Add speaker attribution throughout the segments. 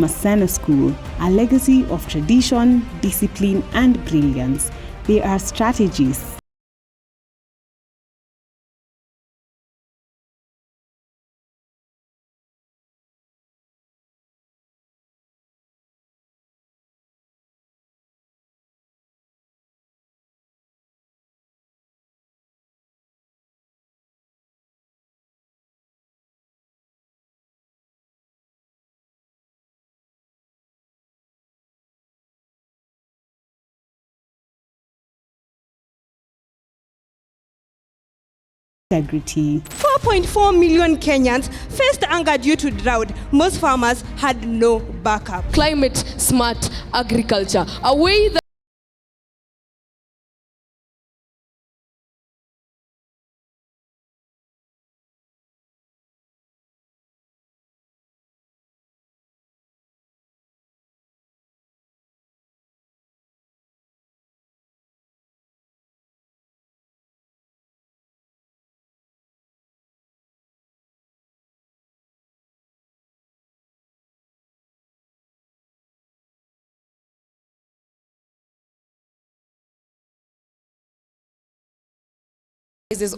Speaker 1: Maseno School, a legacy of tradition, discipline, and brilliance. They are strategies. Integrity.
Speaker 2: 4.4 million Kenyans faced hunger due to drought. Most farmers had no backup.
Speaker 3: Climate smart agriculture, a way that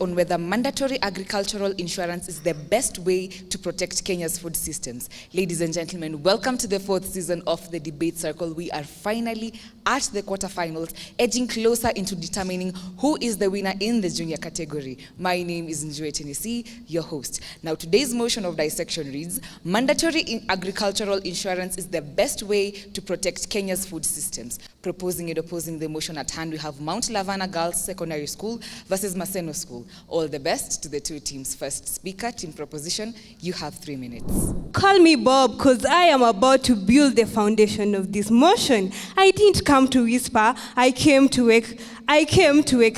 Speaker 4: on whether mandatory agricultural insurance is the best way to protect Kenya's food systems. Ladies and gentlemen, welcome to the 4th season of the Debate Circle. We are finally at the quarterfinals, edging closer into determining who is the winner in the junior category. My name is Njue Tennessee, your host. Now, today's motion of dissection reads, mandatory agricultural insurance is the best way to protect Kenya's food systems. Proposing and opposing the motion at hand, we have Mount Laverna Girls Secondary School versus Maseno School. All the best to the two teams. First speaker, team proposition, you have 3 minutes.
Speaker 2: Call me Bob, because I am about to build the foundation of this motion. I didn't come to whisper, I came to wake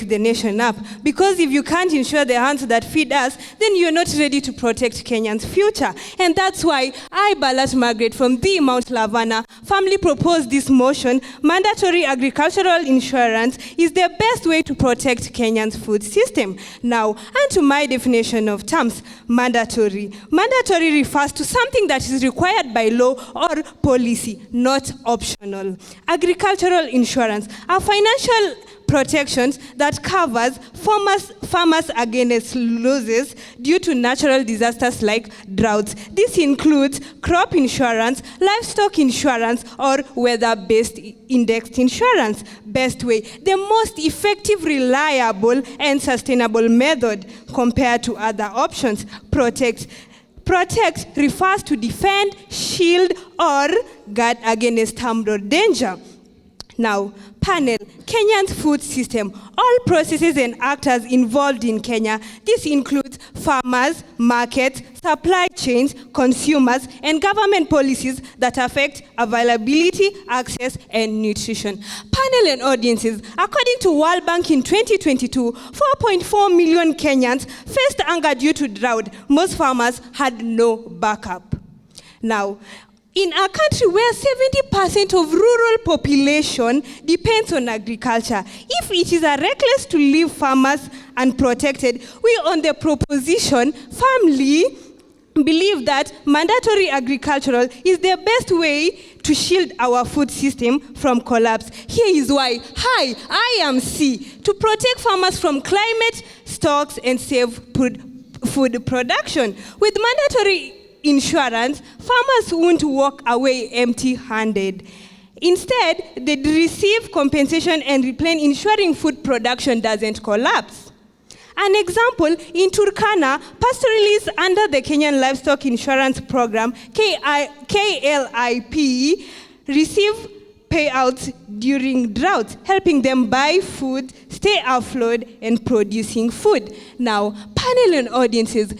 Speaker 2: the nation up. Because if you can't ensure the hands that feed us, then you're not ready to protect Kenyans' future. And that's why I, Balat Margaret from the Mount Laverna family, proposed this motion. Mandatory agricultural insurance is the best way to protect Kenyans' food system. Now, and to my definition of terms, mandatory. Mandatory refers to something that is required by law or policy, not optional. Agricultural insurance are financial protections that covers farmers against losses due to natural disasters like droughts. This includes crop insurance, livestock insurance, or weather-based indexed insurance. Best way, the most effective, reliable, and sustainable method compared to other options. Protect refers to defend, shield, or guard against harm or danger. Now, panel, Kenya's food system. All processes and actors involved in Kenya. This includes farmers, markets, supply chains, consumers, and government policies that affect availability, access, and nutrition. Panel and audiences. According to World Bank in 2022, 4.4 million Kenyans faced hunger due to drought. Most farmers had no backup. Now, in a country where 70% of rural population depends on agriculture, if it is a reckless to leave farmers unprotected, we on the proposition firmly believe that mandatory agricultural is the best way to shield our food system from collapse. Here is why. Hi, I am C. To protect farmers from climate, stocks, and save food production. With mandatory insurance, farmers won't walk away empty-handed. Instead, they receive compensation and replan, ensuring food production doesn't collapse. An example, in Turkana, pastoralists under the Kenyan Livestock Insurance Program, KLIP, receive payouts during droughts, helping them buy food, stay afloat, and producing food. Now, panel and audiences,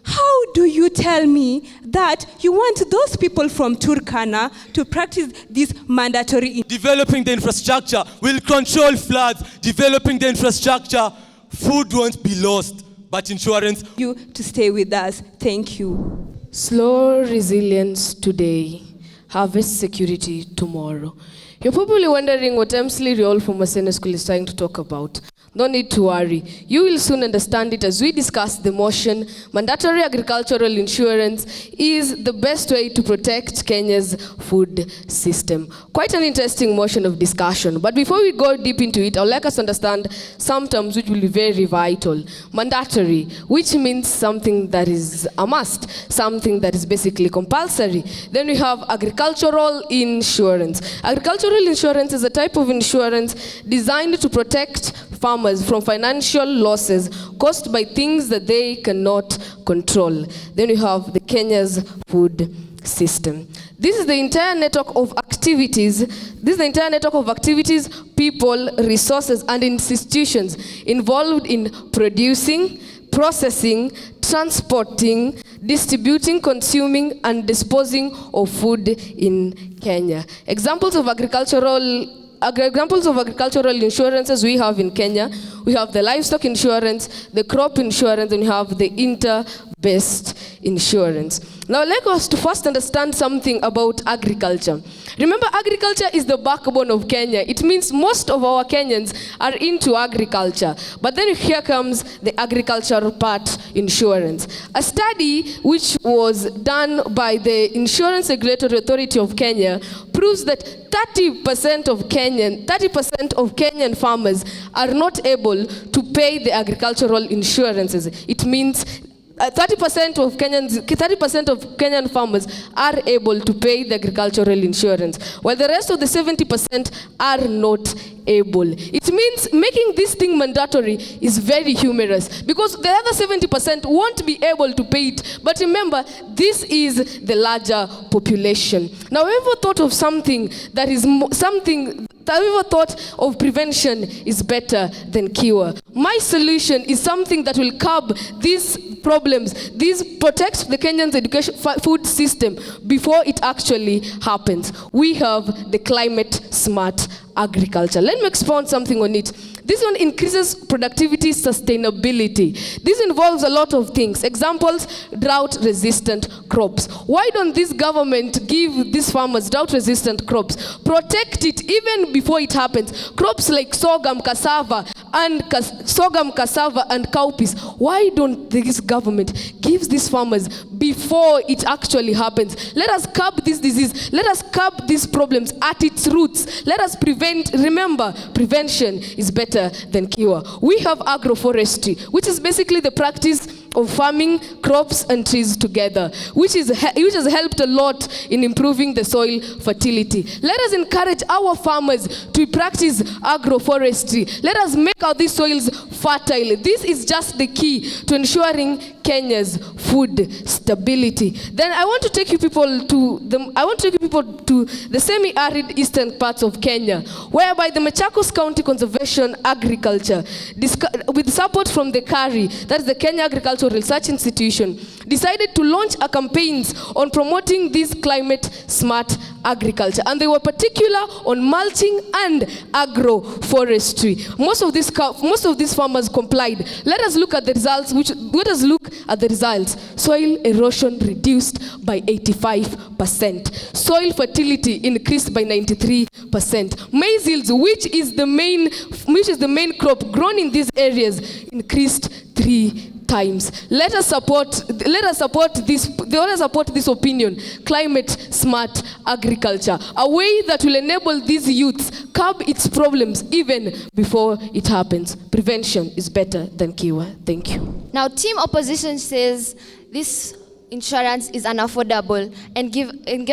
Speaker 2: how do you tell me that you want those people from Turkana to practice this mandatory?
Speaker 5: Developing the infrastructure will control floods. Developing the infrastructure, food won't be lost, but insurance.
Speaker 2: You to stay with us. Thank you.
Speaker 3: slow resilience today, harvest security tomorrow. You're probably wondering what Emsley Riol from Maseno School is trying to talk about. No need to worry. You will soon understand it as we discuss the motion. Mandatory agricultural insurance is the best way to protect Kenya's food system. Quite an interesting motion of discussion. But before we go deep into it, I would like us to understand some terms which will be very vital. Mandatory, which means something that is a must, something that is basically compulsory. Then we have agricultural insurance. Agricultural insurance is a type of insurance designed to protect farmers from financial losses caused by things that they cannot control. Then we have the Kenya's food system. This is the entire network of activities. This is the entire network of activities, people, resources, and institutions involved in producing, processing, transporting, distributing, consuming, and disposing of food in Kenya. Examples of agricultural insurances we have in Kenya. We have the livestock insurance, the crop insurance, and we have the inter-based insurance. Now, I'd like us to first understand something about agriculture. Remember, agriculture is the backbone of Kenya. It means most of our Kenyans are into agriculture. But then here comes the agricultural part insurance. A study which was done by the Insurance Regulatory Authority of Kenya proves that 30% of Kenyan farmers are not able to pay the agricultural insurances. It means 30% of Kenyan farmers are able to pay the agricultural insurance, while the rest of the 70% are not able. It means making this thing mandatory is very humorous because the other 70% won't be able to pay it. But remember, this is the larger population. Now, ever thought of something that is have you ever thought of prevention is better than cure? My solution is something that will curb these problems. This protects the Kenyan's education food system before it actually happens. We have the climate smart agriculture. Let me expound something on it. This one increases productivity, sustainability. This involves a lot of things. Examples, drought-resistant crops. Why don't this government give these farmers drought-resistant crops? Protect it even before it happens. Crops like sorghum, cassava, and cowpeas. Why don't this government give these farmers before it actually happens? Let us curb this disease. Let us curb these problems at its roots. Let us prevent. Remember, prevention is better than cure. We have agroforestry, which is basically the practice of farming crops and trees together, which has helped a lot in improving the soil fertility. Let us encourage our farmers to practice agroforestry. Let us make these soils fertile. This is just the key to ensuring Kenya's food stability. Then I want to take you people to the semi-arid eastern parts of Kenya, whereby the Machakos County Conservation Agriculture, with support from the KARI, that is the Kenya Agricultural Research Institution, decided to launch a campaigns on promoting this climate smart agriculture, and they were particular on mulching and agroforestry. Most of these farmers complied. Let us look at the results. Soil erosion reduced by 85%. Soil fertility increased by 93%. Maize yields, which is the main crop grown in these areas, increased 3 times. Let us support this opinion, climate smart agriculture, a way that will enable these youths curb its problems even before it happens. Prevention is better than cure. Thank you.
Speaker 6: Now, Team Opposition says this insurance is unaffordable and give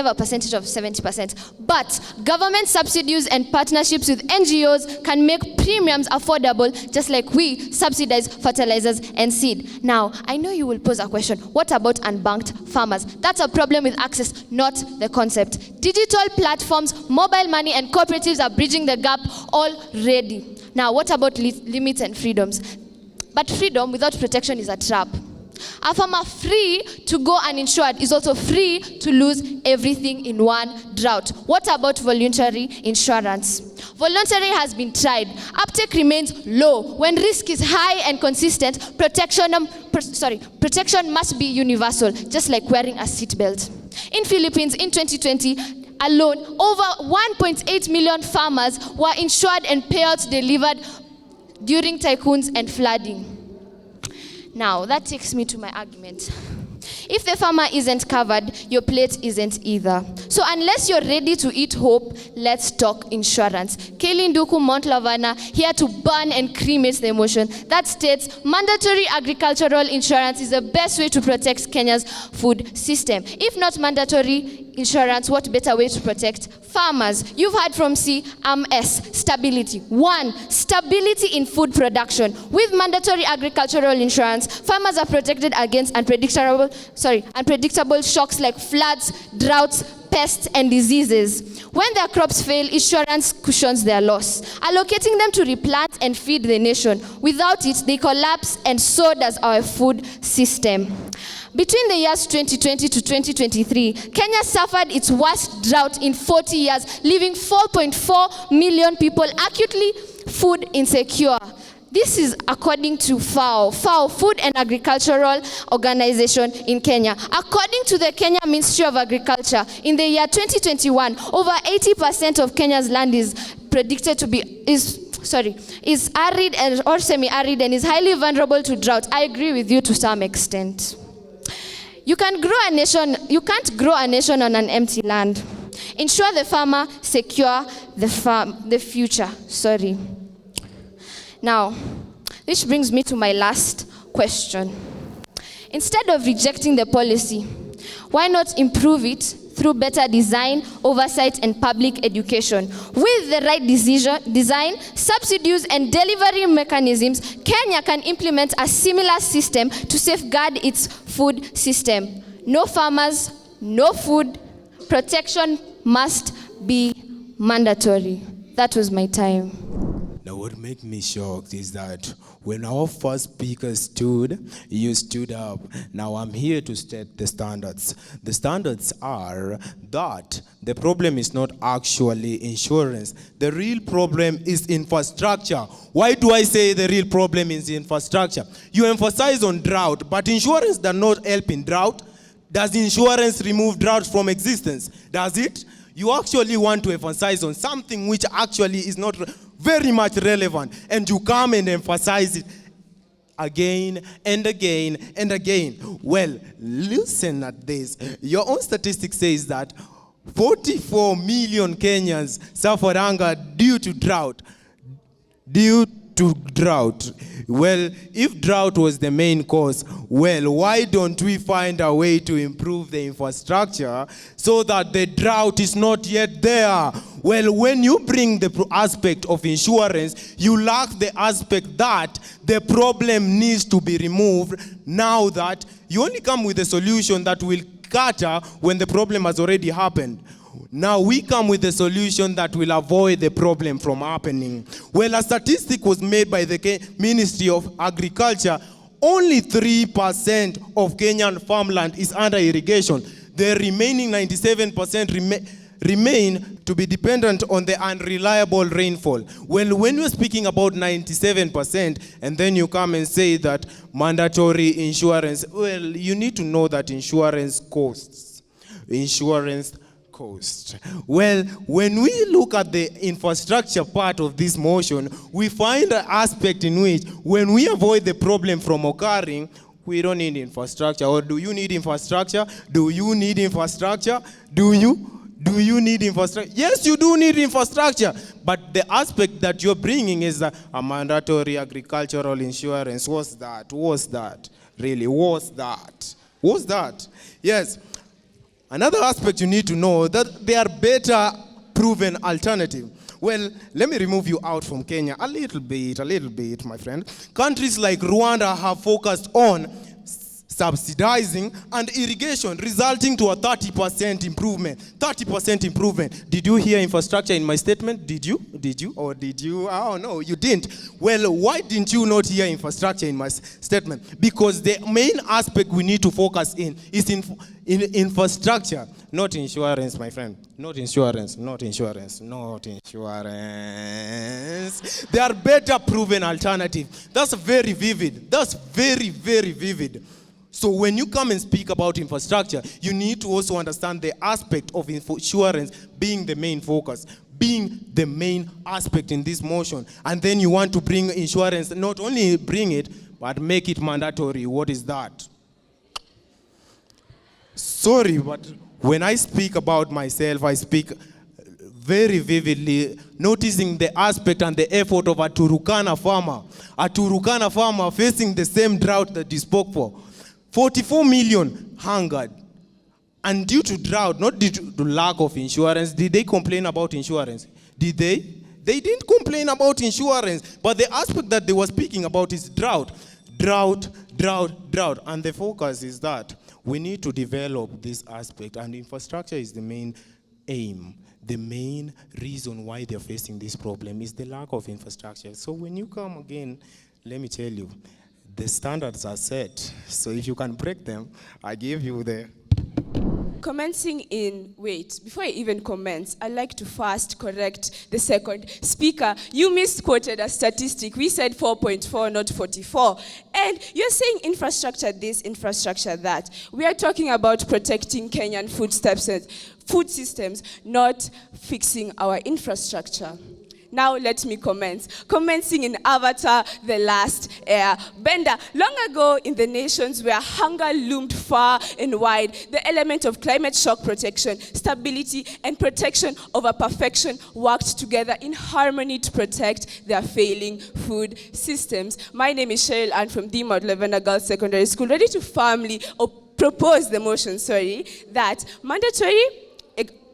Speaker 6: a percentage of 70%. But government subsidies and partnerships with NGOs can make premiums affordable, just like we subsidize fertilizers and seed. Now, I know you will pose a question. What about unbanked farmers? That's a problem with access, not the concept. Digital platforms, mobile money, and cooperatives are bridging the gap already. Now, what about limits and freedoms? But freedom without protection is a trap. A farmer free to go uninsured is also free to lose everything in one drought. What about voluntary insurance? Voluntary has been tried. Uptake remains low. When risk is high and consistent, protection must be universal, just like wearing a seatbelt. In Philippines, in 2020, alone, over 1.8 million farmers were insured and payouts delivered during typhoons and flooding. Now, that takes me to my argument. If the farmer isn't covered, your plate isn't either. So unless you're ready to eat hope, let's talk insurance. Kaylin Duku, Mount Laverna, here to burn and cremate the emotion that states mandatory agricultural insurance is the best way to protect Kenya's food system. If not mandatory insurance, what better way to protect farmers? You've heard from C, S, stability. 1, stability in food production. With mandatory agricultural insurance, farmers are protected against unpredictable shocks like floods, droughts, pests, and diseases. When their crops fail, insurance cushions their loss, allocating them to replant and feed the nation. Without it, they collapse, and so does our food system. Between the years 2020 to 2023, Kenya suffered its worst drought in 40 years, leaving 4.4 million people acutely food insecure. This is according to FAO, Food and Agricultural Organization in Kenya. According to the Kenya Ministry of Agriculture, in the year 2021, over 80% of Kenya's land is predicted to be is arid or semi-arid and is highly vulnerable to drought. I agree with you to some extent. You can't grow a nation on an empty land. Ensure the farmer, secure the future. Now, this brings me to my last question. Instead of rejecting the policy, why not improve it through better design, oversight, and public education? With the right design, subsidies, and delivery mechanisms, Kenya can implement a similar system to safeguard its food system. No farmers, no food. Protection must be mandatory. That was my time.
Speaker 7: Now, what made me shocked is that when our first speaker stood, you stood up. Now, I'm here to state the standards. The standards are that the problem is not actually insurance. The real problem is infrastructure. Why do I say the real problem is infrastructure? You emphasize on drought, but insurance does not help in drought. Does insurance remove drought from existence? Does it? You actually want to emphasize on something which actually is not very much relevant, and you come and emphasize it again and again and again. Well, listen at this. Your own statistic says that 44 million Kenyans suffer hunger due to drought. Well, if drought was the main cause, well, why don't we find a way to improve the infrastructure so that the drought is not yet there? Well, when you bring the aspect of insurance, you lack the aspect that the problem needs to be removed. Now that you only come with a solution that will cater when the problem has already happened. Now we come with a solution that will avoid the problem from happening. Well, a statistic was made by the Ministry of Agriculture. Only 3% of Kenyan farmland is under irrigation. The remaining 97% remain to be dependent on the unreliable rainfall. Well, when you're speaking about 97% and then you come and say that mandatory insurance, well, you need to know that insurance costs. Well, when we look at the infrastructure part of this motion, we find an aspect in which when we avoid the problem from occurring, we don't need infrastructure. Or do you need infrastructure? Do you need infrastructure? Do you need infrastructure? Yes, you do need infrastructure. But the aspect that you're bringing is a mandatory agricultural insurance. What's that? Really, what's that? Yes. Another aspect you need to know that there are better proven alternatives. Well, let me remove you out from Kenya a little bit, my friend. Countries like Rwanda have focused on subsidizing and irrigation, resulting to a 30% improvement. 30% improvement. Did you hear infrastructure in my statement? Did you? Oh, no, you didn't. Well, why didn't you not hear infrastructure in my statement? Because the main aspect we need to focus in is in infrastructure, not insurance, my friend. Not insurance. There are better proven alternatives. That's very vivid. That's very, very vivid. So when you come and speak about infrastructure, you need to also understand the aspect of insurance being the main focus. being the main aspect in this motion. And then you want to bring insurance, not only bring it, but make it mandatory. What is that? Sorry, but when I speak about myself, I speak very vividly, noticing the aspect and the effort of a Turukana farmer. A Turukana farmer facing the same drought that he spoke for. 44 million hungered. And due to drought, not due to lack of insurance, did they complain about insurance? Did they? They didn't complain about insurance, but the aspect that they were speaking about is drought. Drought, drought, drought. And the focus is that we need to develop this aspect, and infrastructure is the main aim. The main reason why they're facing this problem is the lack of infrastructure. So when you come again, let me tell you, the standards are set. So if you can break them, I give you the...
Speaker 8: Before I even comment, I'd like to first correct the second speaker. You misquoted a statistic. We said 4.4, not 44. And you're saying infrastructure this, infrastructure that. We are talking about protecting Kenyan food systems, not fixing our infrastructure. Now let me comment. Commencing in Avatar, The Last Airbender. Long ago in the nations where hunger loomed far and wide, the element of climate shock protection, stability, and protection over perfection worked together in harmony to protect their failing food systems. My name is Cheryl Ann from the Laverna Girls Secondary School, ready to firmly propose the motion, that mandatory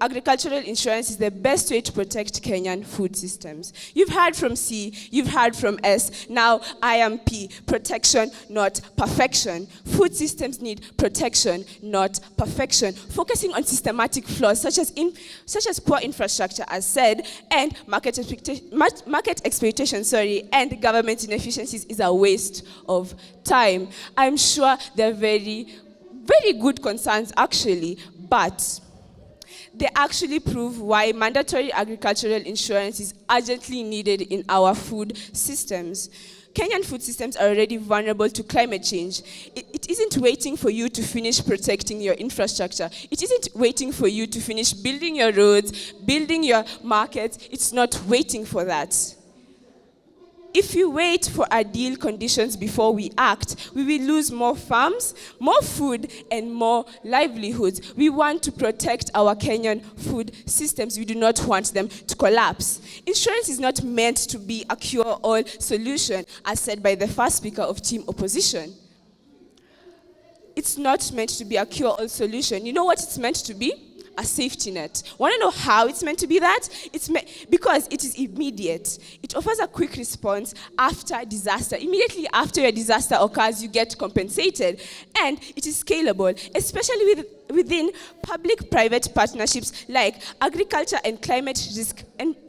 Speaker 8: agricultural insurance is the best way to protect Kenyan food systems. You've heard from C, you've heard from S, now I am P. Protection, not perfection. Food systems need protection, not perfection. Focusing on systematic flaws such as poor infrastructure, as said, and market exploitation, and government inefficiencies is a waste of time. I'm sure they're very, very good concerns actually, but they actually prove why mandatory agricultural insurance is urgently needed in our food systems. Kenyan food systems are already vulnerable to climate change. It isn't waiting for you to finish protecting your infrastructure. It isn't waiting for you to finish building your roads, building your markets. It's not waiting for that. If we wait for ideal conditions before we act, we will lose more farms, more food, and more livelihoods. We want to protect our Kenyan food systems. We do not want them to collapse. Insurance is not meant to be a cure-all solution, as said by the first speaker of Team Opposition. It's not meant to be a cure-all solution. You know what it's meant to be? A safety net. Want to know how it's meant to be that? Because it is immediate. It offers a quick response after disaster. Immediately after your disaster occurs, you get compensated. And it is scalable, especially within public-private partnerships like Agriculture and Climate Risk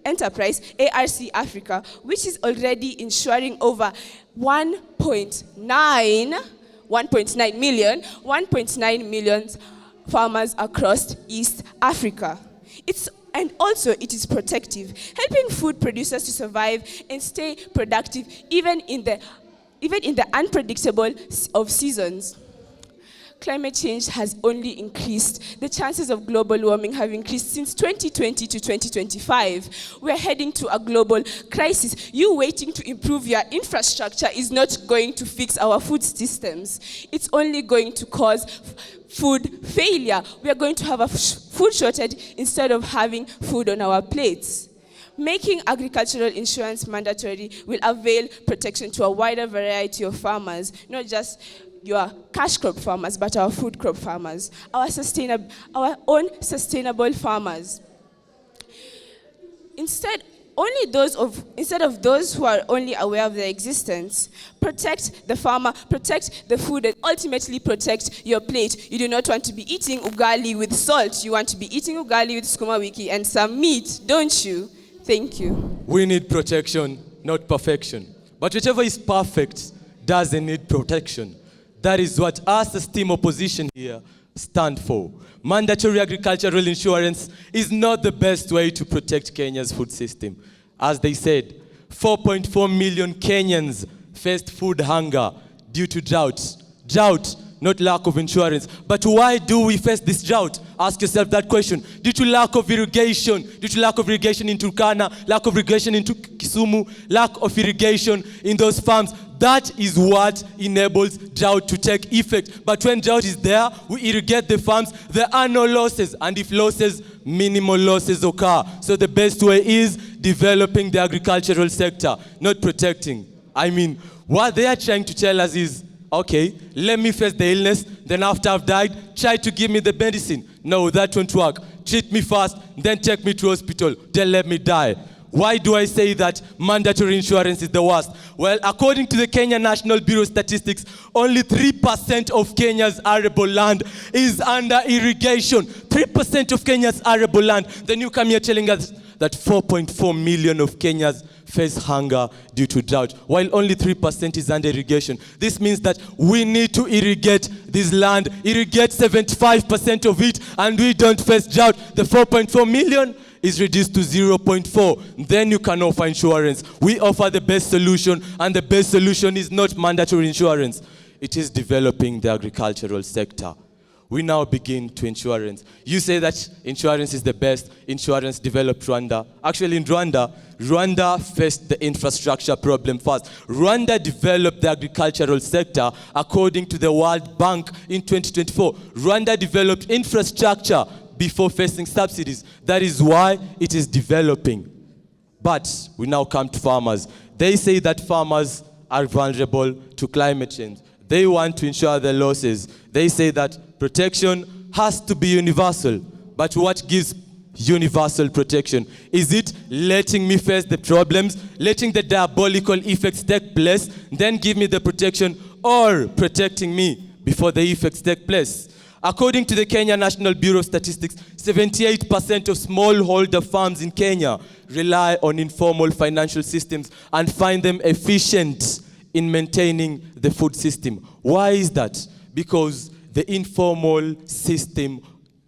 Speaker 8: Enterprise, ARC Africa, which is already insuring over 1.9 million farmers across East Africa. It is protective, helping food producers to survive and stay productive even in the unpredictable of seasons. Climate change has only increased. The chances of global warming have increased since 2020 to 2025. We're heading to a global crisis. You waiting to improve your infrastructure is not going to fix our food systems. It's only going to cause food failure. We are going to have a food shortage instead of having food on our plates. Making agricultural insurance mandatory will avail protection to a wider variety of farmers, not just your cash crop farmers, but our food crop farmers, our own sustainable farmers. Instead of those who are only aware of their existence, protect the farmer, protect the food, and ultimately protect your plate. You do not want to be eating ugali with salt. You want to be eating ugali with sukuma wiki and some meat, don't you? Thank you.
Speaker 5: We need protection, not perfection. But whichever is perfect doesn't need protection. That is what us as Team Opposition here stand for. Mandatory agricultural insurance is not the best way to protect Kenya's food system. As they said, 4.4 million Kenyans faced food hunger due to drought. Drought not lack of insurance. But why do we face this drought? Ask yourself that question. Due to lack of irrigation, in Turkana, lack of irrigation in Kisumu, lack of irrigation in those farms. That is what enables drought to take effect. But when drought is there, we irrigate the farms, there are no losses. And if losses, minimal losses occur. So the best way is developing the agricultural sector, not protecting. I mean, what they are trying to tell us is, okay, let me face the illness, then after I've died, try to give me the medicine. No, that won't work. Treat me first, then take me to hospital, then let me die. Why do I say that mandatory insurance is the worst? Well, according to the Kenya National Bureau of Statistics, only 3% of Kenya's arable land is under irrigation. 3% of Kenya's arable land. Then you come here telling us that 4.4 million of Kenyans face hunger due to drought, while only 3% is under irrigation. This means that we need to irrigate this land, irrigate 75% of it, and we don't face drought. The 4.4 million is reduced to 0.4. Then you can offer insurance. We offer the best solution, and the best solution is not mandatory insurance. It is developing the agricultural sector. We now begin to insurance. You say that insurance is the best. Insurance developed Rwanda. Actually, in Rwanda faced the infrastructure problem first. Rwanda developed the agricultural sector according to the World Bank in 2024. Rwanda developed infrastructure before facing subsidies. That is why it is developing. But we now come to farmers. They say that farmers are vulnerable to climate change. They want to insure their losses. They say that protection has to be universal. But what gives universal protection? Is it letting me face the problems, letting the diabolical effects take place, then give me the protection, or protecting me before the effects take place? According to the Kenya National Bureau of Statistics, 78% of smallholder farms in Kenya rely on informal financial systems and find them efficient in maintaining the food system. Why is that? Because the informal system,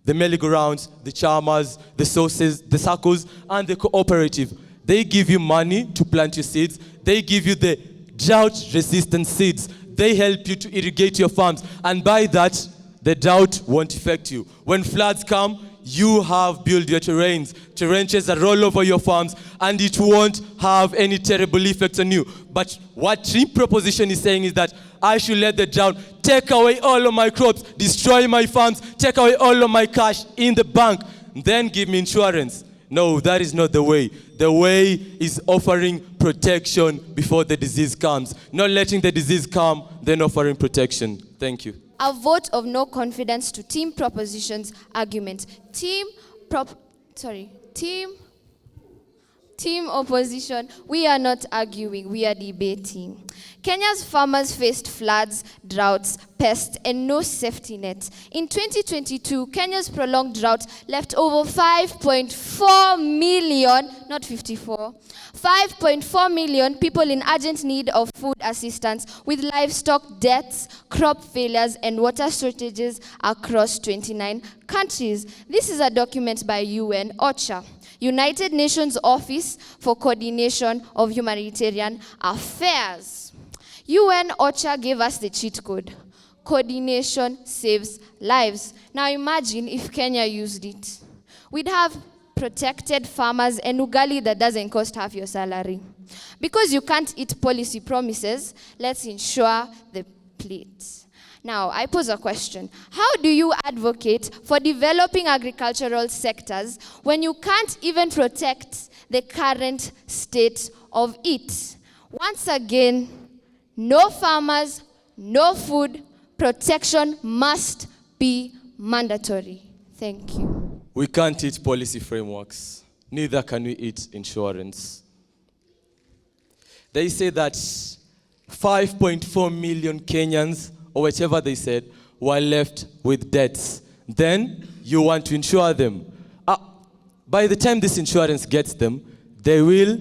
Speaker 5: the merry-go-rounds, the charmers, the sources, the circles, and the cooperative, they give you money to plant your seeds. They give you the drought-resistant seeds. They help you to irrigate your farms. And by that, the drought won't affect you. When floods come, you have built your terrains. Trenches are all over your farms, and it won't have any terrible effects on you. But what Tree proposition is saying is that I should let the drought take away all of my crops, destroy my farms, take away all of my cash in the bank, then give me insurance. No, that is not the way. The way is offering protection before the disease comes. Not letting the disease come, then offering protection. Thank you.
Speaker 6: A vote of no confidence to Team Proposition's argument. Team Opposition, we are not arguing, we are debating. Kenya's farmers faced floods, droughts, pests, and no safety net. In 2022, Kenya's prolonged drought left over 5.4 million, not 54, 5.4 million people in urgent need of food assistance, with livestock deaths, crop failures, and water shortages across 29 countries. This is a document by UN OCHA, United Nations Office for Coordination of Humanitarian Affairs. UN OCHA gave us the cheat code. Coordination saves lives. Now imagine if Kenya used it. We'd have protected farmers and ugali that doesn't cost half your salary. Because you can't eat policy promises, let's ensure the plate. Now, I pose a question. How do you advocate for developing agricultural sectors when you can't even protect the current state of it? Once again, no farmers, no food, protection must be mandatory. Thank you.
Speaker 5: We can't eat policy frameworks. Neither can we eat insurance. They say that 5.4 million Kenyans, or whatever they said, were left with debts. Then you want to insure them. By the time this insurance gets them, they will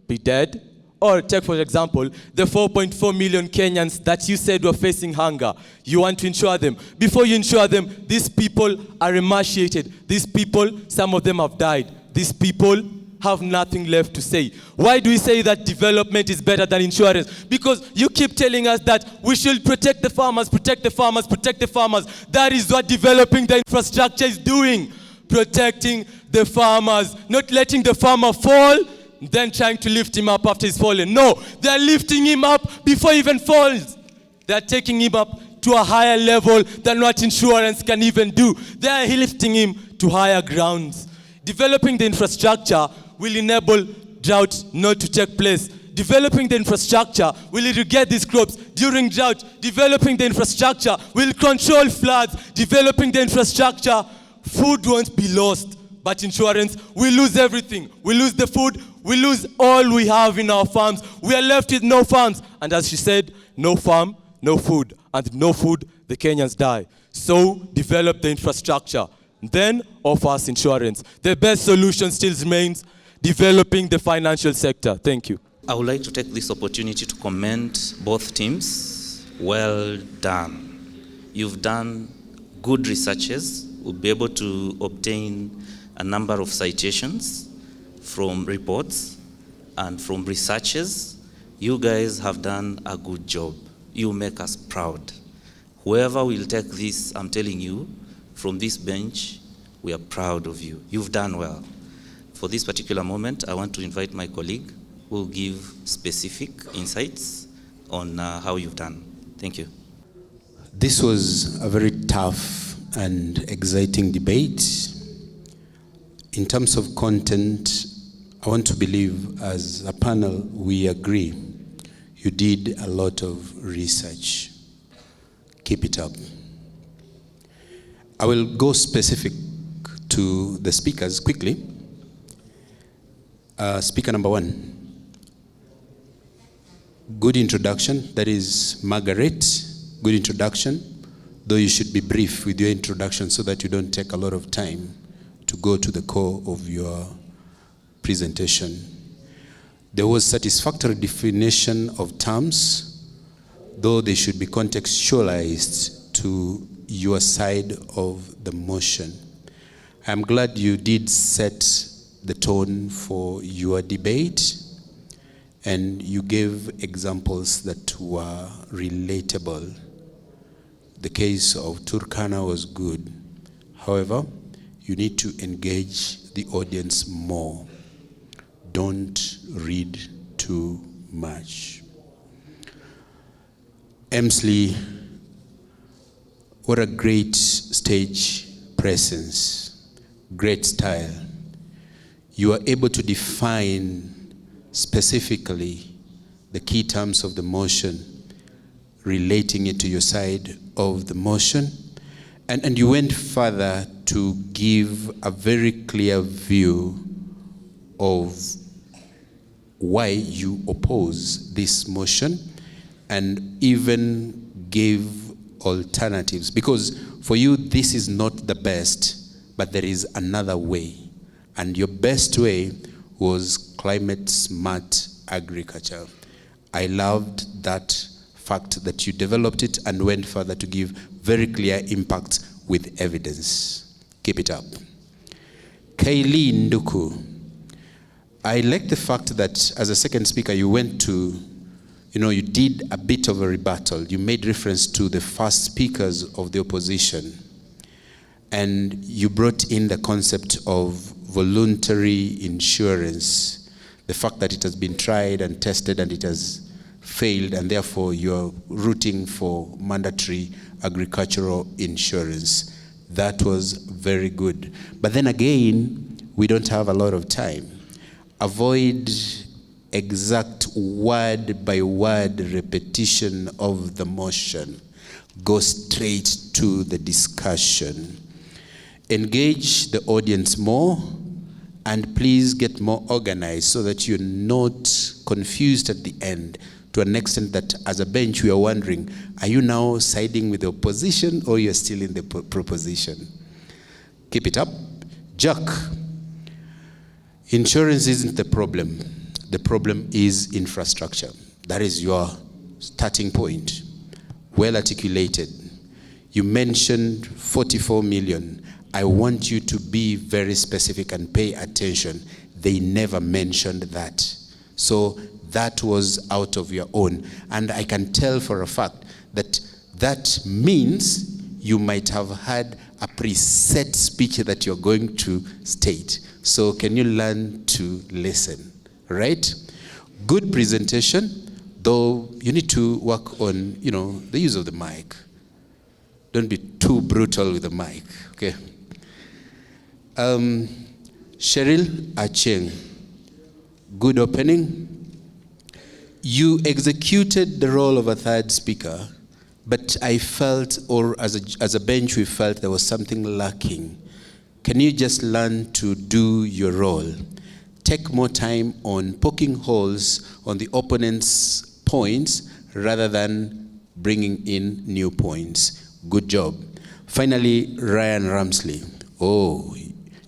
Speaker 5: be dead. Or take, for example, the 4.4 million Kenyans that you said were facing hunger. You want to insure them. Before you insure them, these people are emaciated. These people, some of them have died. These people, have nothing left to say. Why do we say that development is better than insurance? Because you keep telling us that we should protect the farmers, protect the farmers, protect the farmers. That is what developing the infrastructure is doing. Protecting the farmers, not letting the farmer fall, then trying to lift him up after he's fallen. No, they're lifting him up before he even falls. They're taking him up to a higher level than what insurance can even do. They're lifting him to higher grounds. Developing the infrastructure will enable drought not to take place. Developing the infrastructure will irrigate these crops during drought. Developing the infrastructure will control floods. Developing the infrastructure, food won't be lost. But insurance, we lose everything. We lose the food. We lose all we have in our farms. We are left with no farms. And as she said, no farm, no food. And no food, the Kenyans die. So develop the infrastructure. Then offer us insurance. The best solution still remains developing the financial sector. Thank you.
Speaker 9: I would like to take this opportunity to commend both teams. Well done. You've done good researches. We'll be able to obtain a number of citations from reports and from researches. You guys have done a good job. You make us proud. Whoever will take this, I'm telling you, from this bench, we are proud of you. You've done well. For this particular moment, I want to invite my colleague who will give specific insights on how you've done. Thank you.
Speaker 10: This was a very tough and exciting debate. In terms of content, I want to believe as a panel we agree. You did a lot of research. Keep it up. I will go specific to the speakers quickly. Speaker number 1. Good introduction. That is Margaret. Good introduction. Though you should be brief with your introduction so that you don't take a lot of time to go to the core of your presentation. There was satisfactory definition of terms, though they should be contextualized to your side of the motion. I'm glad you did set the tone for your debate, and you gave examples that were relatable. The case of Turkana was good. However, you need to engage the audience more. Don't read too much. Emsley, what a great stage presence, great style. You are able to define specifically the key terms of the motion, relating it to your side of the motion, and you went further to give a very clear view of why you oppose this motion, and even gave alternatives. Because for you, this is not the best, but there is another way. And your best way was climate smart agriculture. I loved that fact that you developed it and went further to give very clear impact with evidence. Keep it up. Kaylee Nduku. I like the fact that as a second speaker, you went to, you did a bit of a rebuttal. You made reference to the first speakers of the opposition. And you brought in the concept of voluntary insurance, the fact that it has been tried and tested and it has failed, and therefore you're rooting for mandatory agricultural insurance. That was very good. But then again, we don't have a lot of time. Avoid exact word by word repetition of the motion. Go straight to the discussion. Engage the audience more, and please get more organized so that you're not confused at the end, to an extent that as a bench we are wondering, are you now siding with the opposition or you're still in the proposition? Keep it up. Jack, insurance isn't the problem. The problem is infrastructure. That is your starting point. Well articulated. You mentioned 44 million. I want you to be very specific and pay attention. they never mentioned that. So that was out of your own. And I can tell for a fact that that means you might have had a preset speech that you're going to state. So can you learn to listen, right? Good presentation, though you need to work on, the use of the mic. Don't be too brutal with the mic, okay? Cheryl Acheng, good opening. You executed the role of a third speaker, but I felt, or as a bench, we felt there was something lacking. Can you just learn to do your role? Take more time on poking holes on the opponent's points rather than bringing in new points. Good job. Finally, Ryan Ramsley. Oh,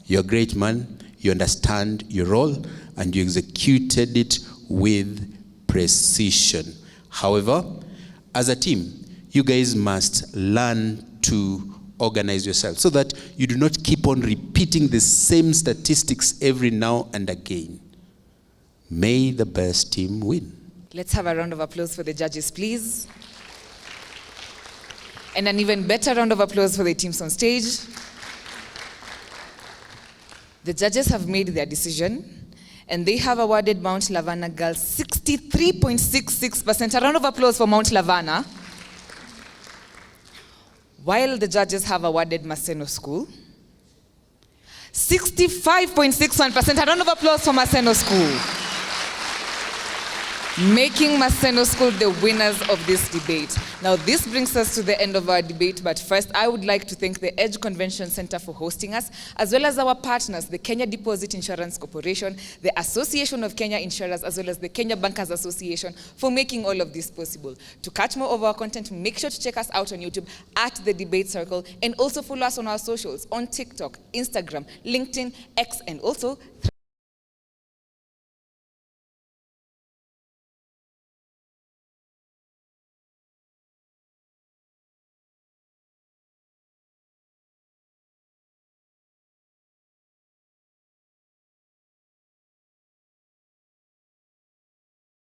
Speaker 10: you're a great man. You understand your role and you executed it with precision. However, as a team, you guys must learn to organize yourself so that you do not keep on repeating the same statistics every now and again. May the best team win.
Speaker 4: Let's have a round of applause for the judges, please. And an even better round of applause for the teams on stage. The judges have made their decision, and they have awarded Mount Laverna girls 63.66%. A round of applause for Mount Laverna. While the judges have awarded Maseno School 65.61%. A round of applause for Maseno School. Making Maseno School the winners of this debate. Now, this brings us to the end of our debate, but first, I would like to thank the Edge Convention Center for hosting us, as well as our partners, the Kenya Deposit Insurance Corporation, the Association of Kenya Insurers, as well as the Kenya Bankers Association, for making all of this possible. To catch more of our content, make sure to check us out on YouTube at The Debate Circle, and also follow us on our socials, on TikTok, Instagram, LinkedIn, X, and also Threads.